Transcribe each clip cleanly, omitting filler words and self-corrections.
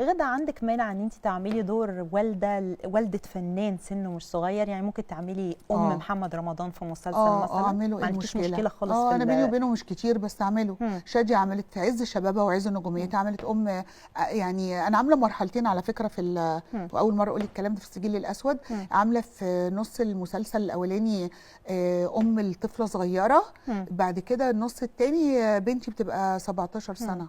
غدا عندك مانع ان انت تعملي دور والده فنان سنه مش صغير؟ يعني ممكن تعملي محمد رمضان في مسلسل مثلا. اعمله. ما عندكيش مشكله خالص في انا بيني وبينه مش كتير بس اعمله. شاديه عملت في عز شبابها وعز نجوميتها، عملت يعني انا عامله مرحلتين على فكره في واول مره اقول الكلام ده في السجل الاسود. عامله في نص المسلسل الاولاني الطفله صغيره، بعد كده النص الثاني بنتي بتبقى 17 سنه.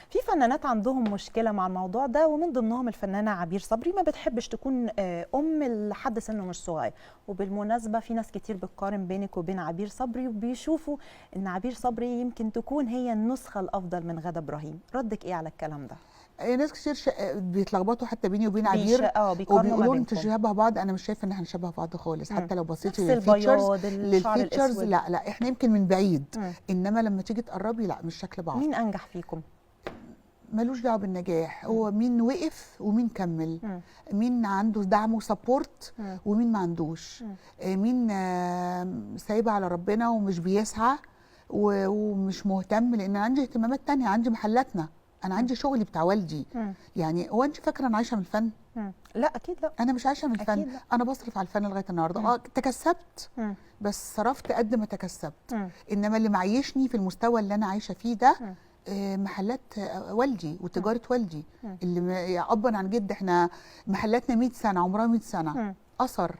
في فنانات عندهم مشكله مع الموضوع ده، ومن ضمنهم الفنانه عبير صبري، ما بتحبش تكون لحد سنه مش صغير. وبالمناسبه في ناس كتير بتقارن بينك وبين عبير صبري، وبيشوفوا ان عبير صبري يمكن تكون هي النسخه الافضل من غادة ابراهيم. ردك ايه على الكلام ده؟ ناس كتير بيتلخبطوا حتى بيني وبين عبير، وبيقولوا انتوا شبه بعض. انا مش شايفه ان احنا شبه بعض خالص. حتى لو بصيتي للفيتشرز لا احنا يمكن من بعيد، انما لما تيجي تقربي لا مش شكل بعض. مين انجح فيكم؟ ملوش دعوه بالنجاح، هو مين وقف ومين كمل، مين عنده دعم وسبورت ومين ما عندوش، مين سايبه على ربنا ومش بيسعى ومش مهتم. لان عندي اهتمامات تانية، عندي محلاتنا، انا عندي شغلي بتاع والدي. يعني هو انت فاكره انا عايشه من الفن؟ لا اكيد لا، انا مش عايشه من الفن. انا بصرف على الفن لغايه النهارده. تكسبت بس صرفت قد ما تكسبت. انما اللي معيشني في المستوى اللي انا عايشه فيه ده محلات والدي وتجاره والدي اللي ابا عن جد. احنا محلاتنا 100 سنه، عمرها 100 سنه اثر.